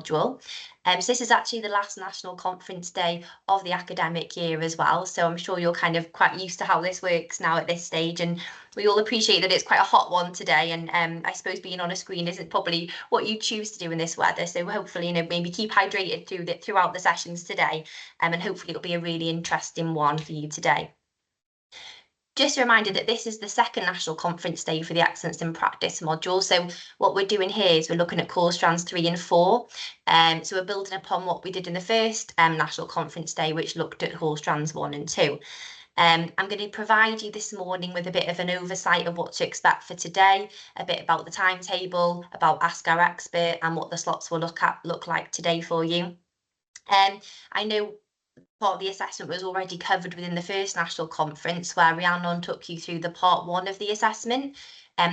module. So this is actually the last national conference day of the academic year as well. So I'm sure you're kind of quite used to how this works now at this stage, and we all appreciate that it's quite a hot one today. And I suppose being on a screen isn't probably what you choose to do in this weather. So hopefully, maybe keep hydrated throughout the sessions today, and hopefully it'll be a really interesting one for you today. Just a reminder that this is the second national conference day for the Excellence in Practice module. So what we're doing here is we're looking at core strands 3 and 4. So we're building upon what we did in the first national conference day, which looked at core strands 1 and 2. I'm going to provide you this morning with a bit of an oversight of what to expect for today, a bit about the timetable, about Ask Our Expert, and what the slots will look like today for you. I know part of the assessment was already covered within the first national conference, where Rhiannon took you through the part 1 of the assessment.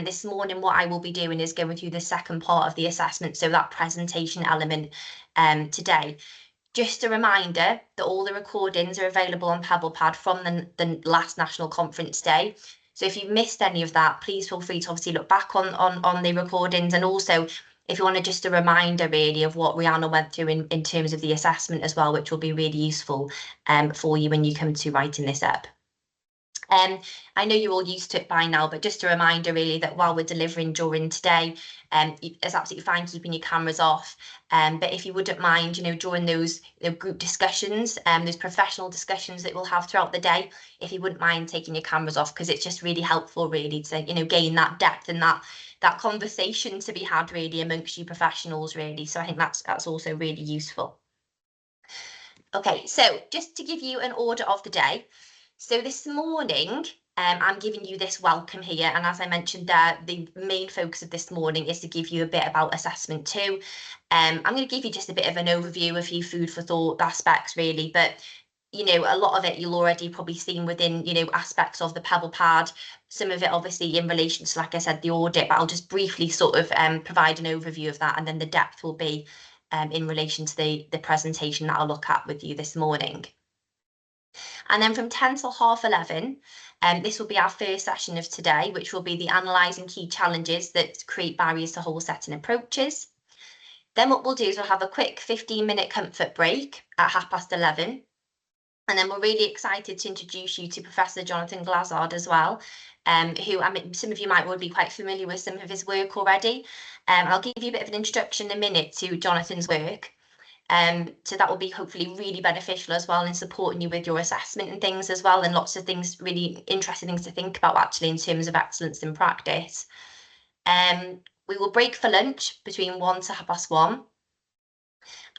This morning, what I will be doing is going through the second part of the assessment, so that presentation element today. Just a reminder that all the recordings are available on PebblePad from the last national conference day. So if you've missed any of that, please feel free to obviously look back on the recordings, and also if you want just a reminder really of what Rhiannon went through in terms of the assessment as well, which will be really useful for you when you come to writing this up. I know you're all used to it by now, but just a reminder really that while we're delivering during today, it's absolutely fine keeping your cameras off. But if you wouldn't mind, during those group discussions, those professional discussions that we'll have throughout the day, if you wouldn't mind taking your cameras off, because it's just really helpful really to, gain that depth and that conversation to be had really amongst you professionals really. So I think that's also really useful. Okay, so just to give you an order of the day. So this morning, I'm giving you this welcome here. And as I mentioned there, the main focus of this morning is to give you a bit about assessment 2. I'm going to give you just a bit of an overview, a few food for thought aspects really, but a lot of it you'll already probably seen within, aspects of the PebblePad, some of it obviously in relation to, like I said, the audit, but I'll just briefly sort of provide an overview of that, and then the depth will be in relation to the presentation that I'll look at with you this morning. And then from 10 till 11:30, this will be our first session of today, which will be the analysing key challenges that create barriers to whole setting approaches. Then what we'll do is we'll have a quick 15-minute comfort break at 11:30. And then we're really excited to introduce you to Professor Jonathan Glazard as well, who, some of you might already be quite familiar with some of his work already. I'll give you a bit of an introduction in a minute to Jonathan's work. So that will be hopefully really beneficial as well in supporting you with your assessment and things as well, and lots of things, really interesting things to think about actually in terms of excellence in practice. We will break for lunch between 1 to 1:30.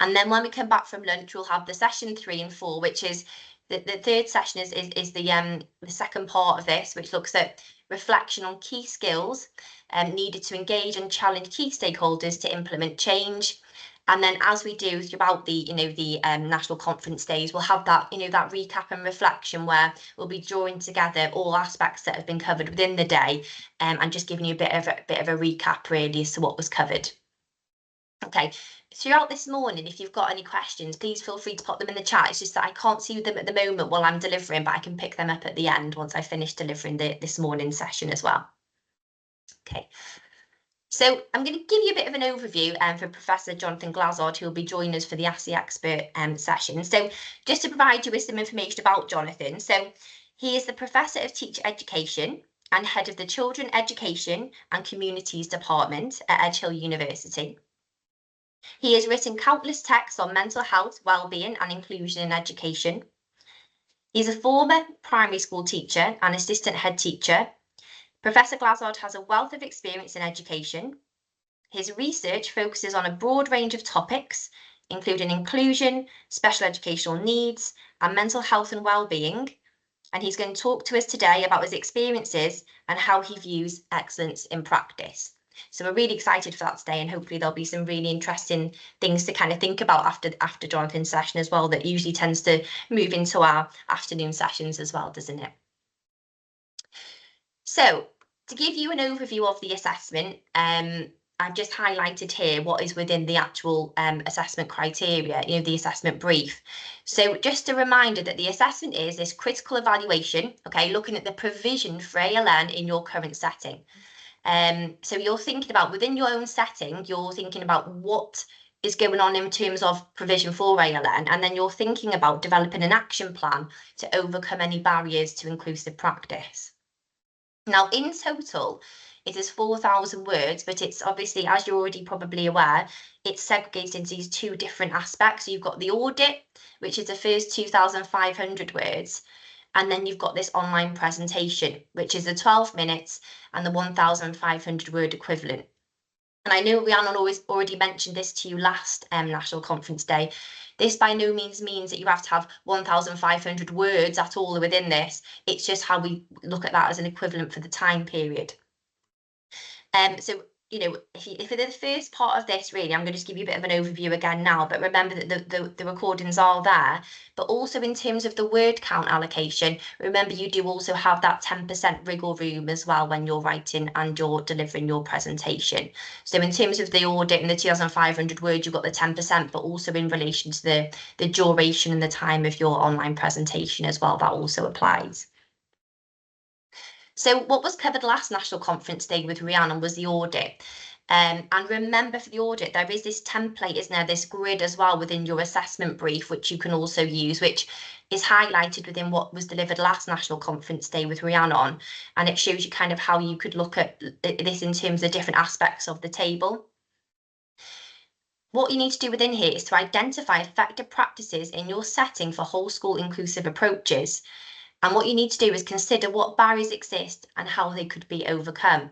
And then when we come back from lunch, we'll have the session 3 and 4, which is the third session is the second part of this, which looks at reflection on key skills needed to engage and challenge key stakeholders to implement change. And then as we do throughout the, national conference days, we'll have that, that recap and reflection where we'll be drawing together all aspects that have been covered within the day, and just giving you a bit of a recap really as to what was covered. Okay, throughout this morning, if you've got any questions, please feel free to pop them in the chat. It's just that I can't see them at the moment while I'm delivering, but I can pick them up at the end once I finish delivering this morning's session as well. Okay. So I'm going to give you a bit of an overview for Professor Jonathan Glazard, who will be joining us for the Ask the Expert session. So just to provide you with some information about Jonathan. So he is the Professor of Teacher Education and Head of the Children Education and Communities Department at Edge Hill University. He has written countless texts on mental health, wellbeing and inclusion in education. He's a former primary school teacher and assistant head teacher. Professor Glazard has a wealth of experience in education. His research focuses on a broad range of topics, including inclusion, special educational needs, and mental health and well-being. And he's going to talk to us today about his experiences and how he views excellence in practice. So we're really excited for that today, and hopefully there'll be some really interesting things to kind of think about after Jonathan's session as well, that usually tends to move into our afternoon sessions as well, doesn't it? So to give you an overview of the assessment, I've just highlighted here what is within the actual assessment criteria, the assessment brief. So just a reminder that the assessment is this critical evaluation, okay, looking at the provision for ALN in your current setting. So you're thinking about within your own setting, you're thinking about what is going on in terms of provision for ALN, and then you're thinking about developing an action plan to overcome any barriers to inclusive practice. Now, in total, it is 4,000 words, but it's obviously, as you're already probably aware, it's segregated into these two different aspects. So you've got the audit, which is the first 2,500 words, and then you've got this online presentation, which is the 12 minutes and the 1,500 word equivalent. And I know Rhiannon already mentioned this to you last National Conference Day. This by no means means that you have to have 1,500 words at all within this. It's just how we look at that as an equivalent for the time period. So, you know, if the first part of this, really, I'm going to just give you a bit of an overview again now, but remember that the recordings are there. But also in terms of the word count allocation, remember you do also have that 10% wriggle room as well when you're writing and you're delivering your presentation. So in terms of the audit and the 2,500 words, you've got the 10%, but also in relation to the duration and the time of your online presentation as well, that also applies. So what was covered last National Conference Day with Rhiannon was the audit. And remember, for the audit, there is this template, isn't there, this grid as well within your assessment brief, which you can also use, which is highlighted within what was delivered last National Conference Day with Rhiannon. And it shows you kind of how you could look at this in terms of different aspects of the table. What you need to do within here is to identify effective practices in your setting for whole school inclusive approaches. And what you need to do is consider what barriers exist and how they could be overcome.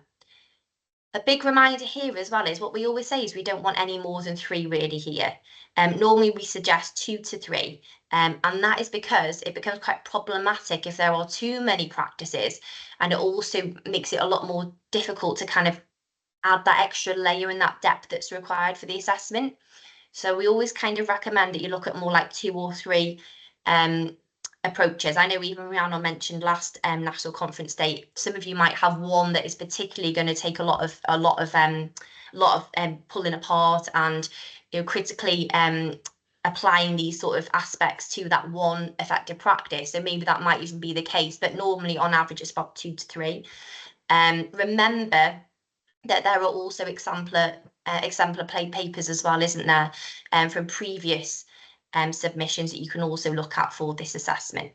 A big reminder here as well is what we always say is we don't want any more than 3 really here. Normally we suggest 2 to 3, and that is because it becomes quite problematic if there are too many practices, and it also makes it a lot more difficult to kind of add that extra layer and that depth that's required for the assessment. So we always kind of recommend that you look at more like 2 or 3 approaches. I know even Rhiannon mentioned last National Conference Day, some of you might have one that is particularly going to take a lot of pulling apart and, you know, critically applying these sort of aspects to that one effective practice. So maybe that might even be the case, but normally on average it's about 2 to 3. Remember that there are also exemplar papers as well, isn't there, from previous submissions that you can also look at for this assessment.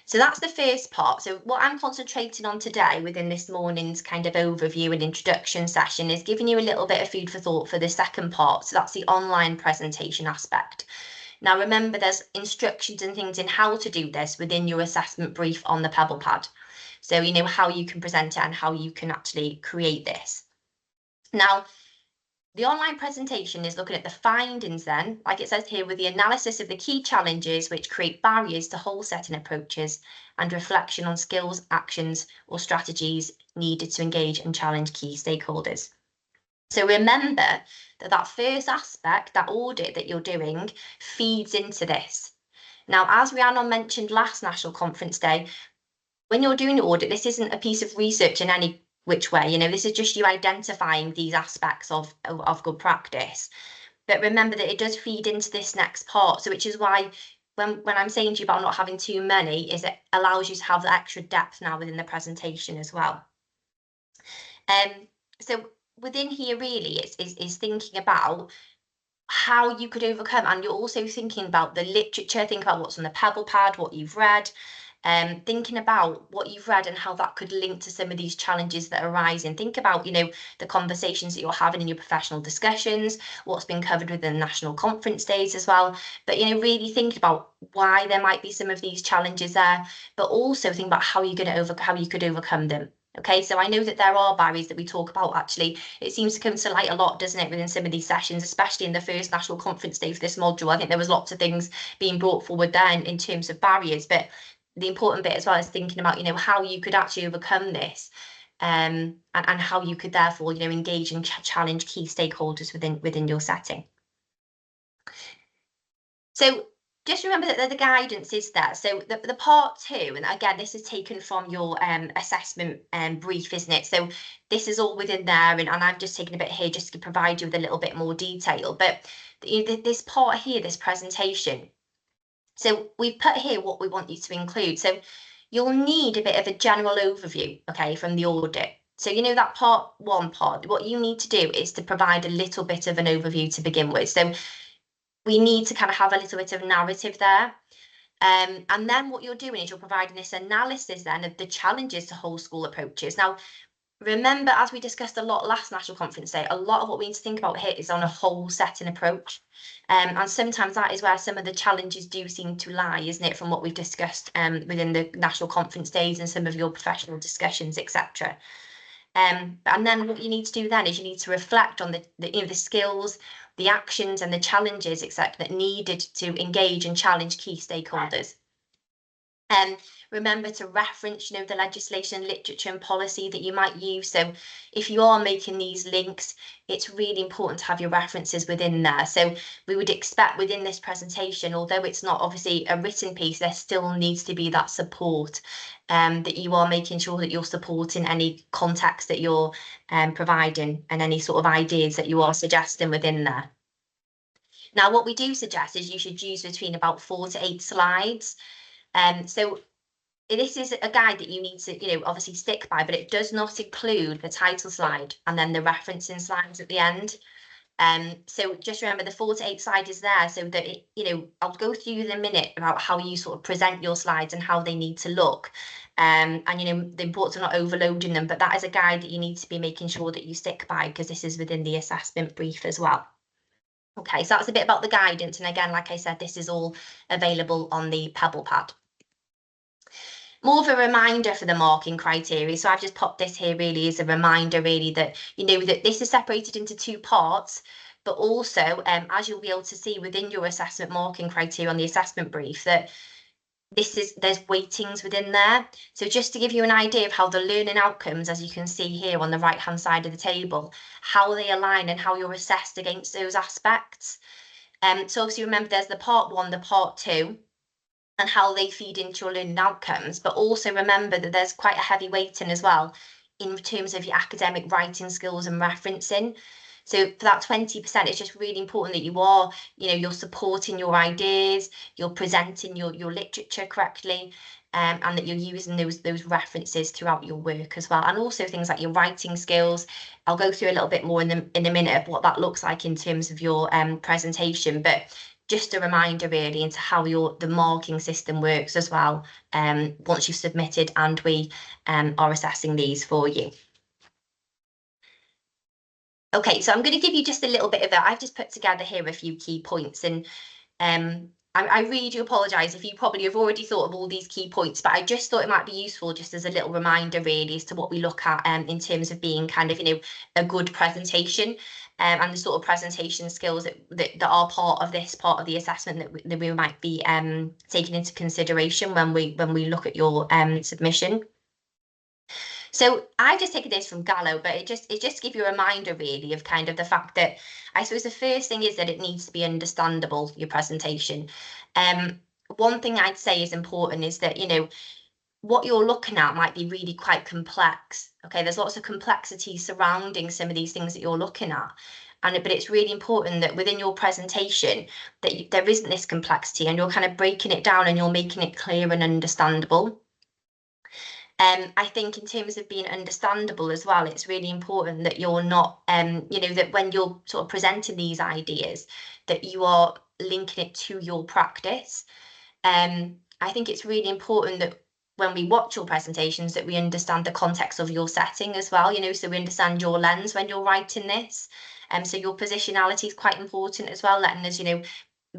So that's the first part. So what I'm concentrating on today within this morning's kind of overview and introduction session is giving you a little bit of food for thought for the second part. So that's the online presentation aspect. Now, remember, there's instructions and things in how to do this within your assessment brief on the Pebble Pad. So you know how you can present it and how you can actually create this. Now, the online presentation is looking at the findings then, like it says here, with the analysis of the key challenges which create barriers to whole setting approaches and reflection on skills, actions or strategies needed to engage and challenge key stakeholders. So remember that that first aspect, that audit that you're doing, feeds into this. Now, as Rhiannon mentioned last National Conference Day, when you're doing the audit, this isn't a piece of research in any which way, you know, this is just you identifying these aspects of good practice. But remember that it does feed into this next part. So which is why when I'm saying to you about not having too many, is it allows you to have the extra depth now within the presentation as well. So within here really is thinking about how you could overcome, and you're also thinking about the literature, think about what's on the Pebble Pad, what you've read, thinking about what you've read and how that could link to some of these challenges that arise, and think about, you know, the conversations that you're having in your professional discussions, what's been covered within the National Conference Days as well. But, you know, really think about why there might be some of these challenges there, but also think about how you're going to how you could overcome them. Okay, so I know that there are barriers that we talk about, actually. It seems to come to light a lot, doesn't it, within some of these sessions, especially in the first National Conference Day for this module. I think there was lots of things being brought forward there in terms of barriers, but the important bit as well is thinking about, you know, how you could actually overcome this, and how you could therefore, you know, engage and challenge key stakeholders within your setting. So just remember that the guidance is there. So the part 2, and again, this is taken from your assessment brief, isn't it? So this is all within there, and I've just taken a bit here just to provide you with a little bit more detail. But this part here, this presentation, so we've put here what we want you to include. So you'll need a bit of a general overview, okay, from the audit. So, you know, that part one part, what you need to do is to provide a little bit of an overview to begin with. So we need to kind of have a little bit of narrative there. And then what you're doing is you're providing this analysis then of the challenges to whole school approaches. Now, remember, as we discussed a lot last National Conference Day, a lot of what we need to think about here is on a whole setting approach. And sometimes that is where some of the challenges do seem to lie, isn't it, from what we've discussed within the National Conference Days and some of your professional discussions, etc. And then what you need to do then is you need to reflect on the skills, the actions and the challenges, etc., that needed to engage and challenge key stakeholders. Remember to reference, the legislation, literature and policy that you might use. So if you are making these links, it's really important to have your references within there. So we would expect within this presentation, although it's not obviously a written piece, there still needs to be that support, that you are making sure that you're supporting any context that you're providing and any sort of ideas that you are suggesting within there. Now, what we do suggest is you should use between about 4 to 8 slides. So this is a guide that you need to, obviously stick by, but it does not include the title slide and then the referencing slides at the end. So just remember the 4 to 8 slide is there so that I'll go through in a minute about how you sort of present your slides and how they need to look. And the importance of not overloading them, but that is a guide that you need to be making sure that you stick by because this is within the assessment brief as well. Okay, so that's a bit about the guidance. And again, like I said, this is all available on the Pebble Pad. More of a reminder for the marking criteria. So I've just popped this here really as a reminder really that, that this is separated into 2 parts, but also as you'll be able to see within your assessment marking criteria on the assessment brief that there's weightings within there. So just to give you an idea of how the learning outcomes, as you can see here on the right hand side of the table, how they align and how you're assessed against those aspects. So obviously remember there's the part 1, the part 2, and how they feed into your learning outcomes, but also remember that there's quite a heavy weighting as well in terms of your academic writing skills and referencing. So for that 20%, it's just really important that you are, you're supporting your ideas, you're presenting your literature correctly, and that you're using those references throughout your work as well. And also things like your writing skills. I'll go through a little bit more in a minute of what that looks like in terms of your presentation, but just a reminder really into how the marking system works as well, once you've submitted and we are assessing these for you. Okay, so I'm going to give you just a little bit of that. I've just put together here a few key points, and I really do apologise if you probably have already thought of all these key points, but I just thought it might be useful just as a little reminder really as to what we look at in terms of being kind of, a good presentation, and the sort of presentation skills that are part of this part of the assessment that we might be taking into consideration when we look at your submission. So I've just taken this from Gallo, but it just to give you a reminder really of kind of the fact that I suppose the first thing is that it needs to be understandable, your presentation. One thing I'd say is important is that, what you're looking at might be really quite complex. Okay, there's lots of complexity surrounding some of these things that you're looking at. But it's really important that within your presentation that there isn't this complexity and you're kind of breaking it down and you're making it clear and understandable. I think in terms of being understandable as well, it's really important that you're not, that when you're sort of presenting these ideas, that you are linking it to your practice. I think it's really important that when we watch your presentations, that we understand the context of your setting as well, so we understand your lens when you're writing this. So your positionality is quite important as well, letting us,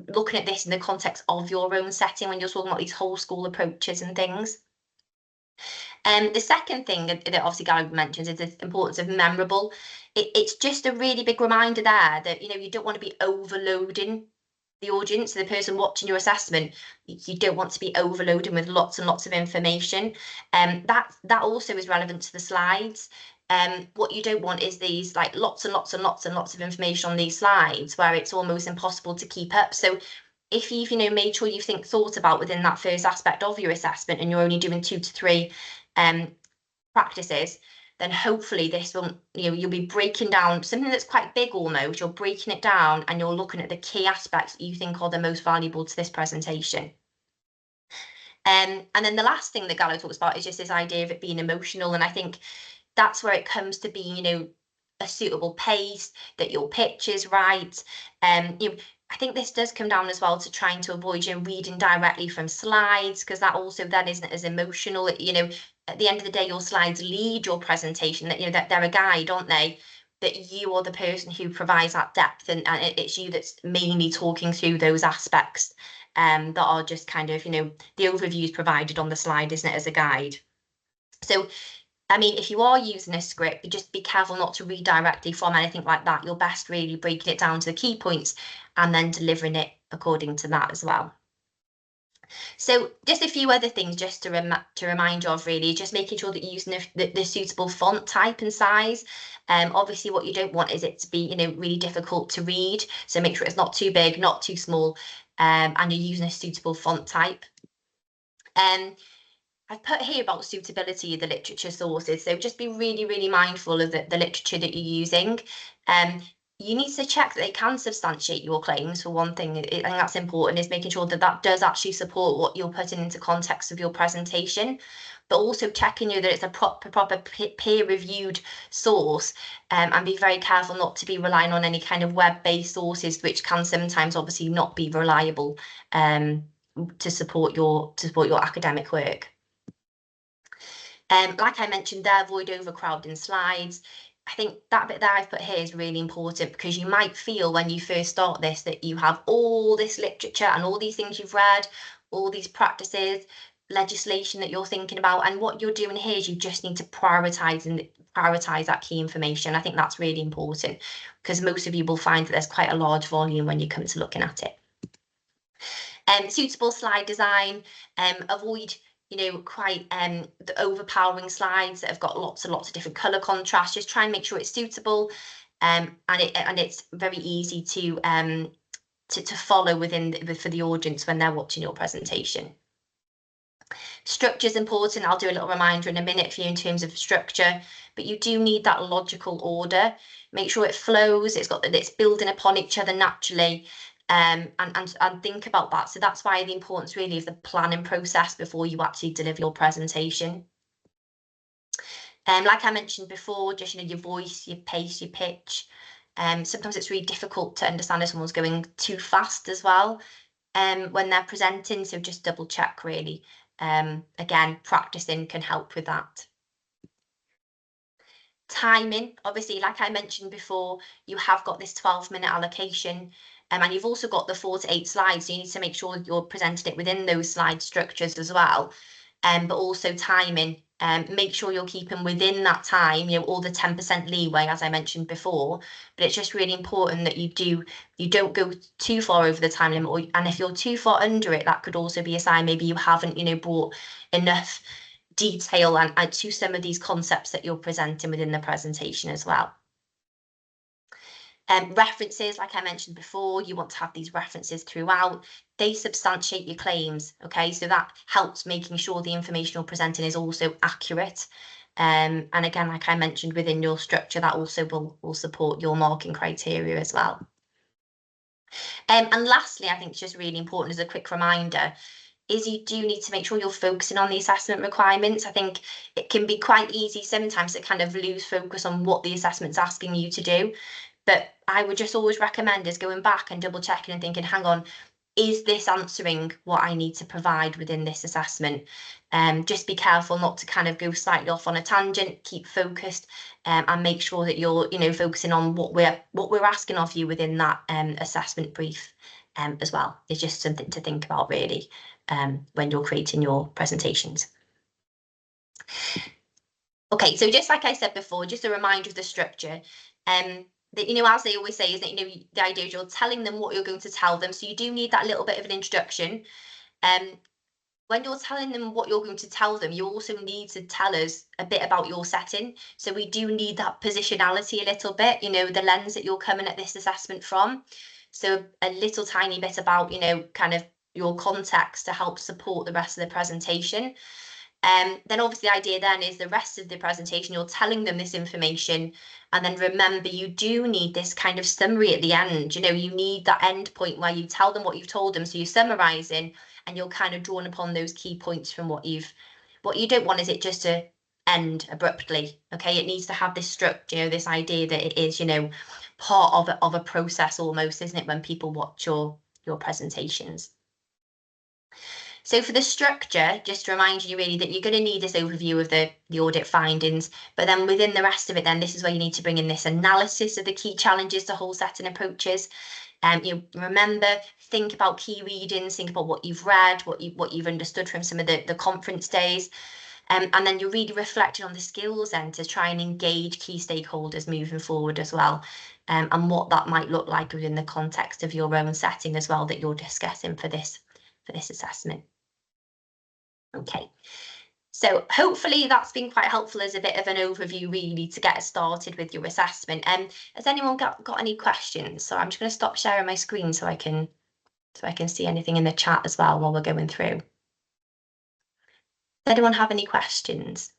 looking at this in the context of your own setting when you're talking about these whole school approaches and things. The second thing that obviously Gary mentions is the importance of memorable. It's just a really big reminder there that, you don't want to be overloading the audience, the person watching your assessment. You don't want to be overloading with lots and lots of information. That also is relevant to the slides. What you don't want is these like lots and lots and lots and lots of information on these slides where it's almost impossible to keep up. So if you've made sure you've thought about within that first aspect of your assessment and you're only doing 2 to 3 practices, then hopefully this will, you'll be breaking down something that's quite big almost, you're breaking it down and you're looking at the key aspects that you think are the most valuable to this presentation. And then the last thing that Gallo talks about is just this idea of it being emotional, and I think that's where it comes to being, you know, a suitable pace, that your pitch is right. You know, I think this does come down as well to trying to avoid, you know, reading directly from slides, because that also then isn't as emotional. You know, at the end of the day, your slides lead your presentation, that, you know, that they're a guide, aren't they? That you are the person who provides that depth, and it's you that's mainly talking through those aspects that are just kind of, you know, the overview is provided on the slide, isn't it, as a guide. So, I mean, if you are using a script, just be careful not to read directly from anything like that. You're best really breaking it down to the key points and then delivering it according to that as well. So just a few other things just to remind you of, really, just making sure that you're using the suitable font type and size. Obviously what you don't want is it to be, you know, really difficult to read. So make sure it's not too big, not too small, and you're using a suitable font type. I've put here about suitability of the literature sources. So just be really, really mindful of the literature that you're using. You need to check that they can substantiate your claims, for one thing. I think that's important, is making sure that that does actually support what you're putting into context of your presentation, but also checking, you know, that it's a proper peer-reviewed source, and be very careful not to be relying on any kind of web-based sources, which can sometimes obviously not be reliable to support your academic work. Like I mentioned there, avoid overcrowding slides. I think that bit there I've put here is really important, because you might feel when you first start this that you have all this literature and all these things you've read, all these practices, legislation that you're thinking about, and what you're doing here is you just need to prioritize that key information. I think that's really important, because most of you will find that there's quite a large volume when you come to looking at it. Suitable slide design, avoid, you know, quite the overpowering slides that have got lots and lots of different color contrast. Just try and make sure it's suitable, and it's very easy to follow for the audience when they're watching your presentation. Structure is important. I'll do a little reminder in a minute for you in terms of structure, but you do need that logical order. Make sure it flows. It's building upon each other naturally. And think about that. So that's why the importance really of the planning process before you actually deliver your presentation. Like I mentioned before, just, you know, your voice, your pace, your pitch. Sometimes it's really difficult to understand if someone's going too fast as well when they're presenting. So just double check, really. Again, practicing can help with that. Timing, obviously, like I mentioned before, you have got this 12-minute allocation, and you've also got the 4 to 8 slides, so you need to make sure you're presenting it within those slide structures as well. But also timing, make sure you're keeping within that time, you know, all the 10% leeway, as I mentioned before. But it's just really important that you don't go too far over the time limit, and if you're too far under it, that could also be a sign maybe you haven't, you know, brought enough detail and to some of these concepts that you're presenting within the presentation as well. References, like I mentioned before, you want to have these references throughout. They substantiate your claims, okay? So that helps making sure the information you're presenting is also accurate. And again, like I mentioned, within your structure, that also will support your marking criteria as well. And lastly, I think it's just really important as a quick reminder, is you do need to make sure you're focusing on the assessment requirements. I think it can be quite easy sometimes to kind of lose focus on what the assessment's asking you to do. But I would just always recommend is going back and double checking and thinking, hang on, is this answering what I need to provide within this assessment? Just be careful not to kind of go slightly off on a tangent, keep focused, and make sure that you're, you know, focusing on what we're asking of you within that assessment brief as well. It's just something to think about, really, when you're creating your presentations. Okay, so just like I said before, just a reminder of the structure. That, you know, as they always say, is that, you know, the idea is you're telling them what you're going to tell them. So you do need that little bit of an introduction. When you're telling them what you're going to tell them, you also need to tell us a bit about your setting. So we do need that positionality a little bit, you know, the lens that you're coming at this assessment from. So a little tiny bit about, you know, kind of your context to help support the rest of the presentation. Then obviously the idea then is the rest of the presentation, you're telling them this information, and then remember, you do need this kind of summary at the end. You know, you need that end point where you tell them what you've told them, so you're summarising and you're kind of drawing upon those key points from what you don't want is it just to end abruptly. Okay, it needs to have this structure, this idea that it is, part of a process almost, isn't it, when people watch your presentations. So for the structure, just to remind you really that you're going to need this overview of the audit findings, but then within the rest of it, then this is where you need to bring in this analysis of the key challenges to whole setting approaches. You remember, think about key readings, think about what you've read, what you've understood from some of the conference days. And then you're really reflecting on the skills then to try and engage key stakeholders moving forward as well, and what that might look like within the context of your own setting as well that you're discussing for this assessment. Okay, so hopefully that's been quite helpful as a bit of an overview really to get us started with your assessment. Has anyone got any questions? So I'm just going to stop sharing my screen so I can see anything in the chat as well while we're going through. Does anyone have any questions?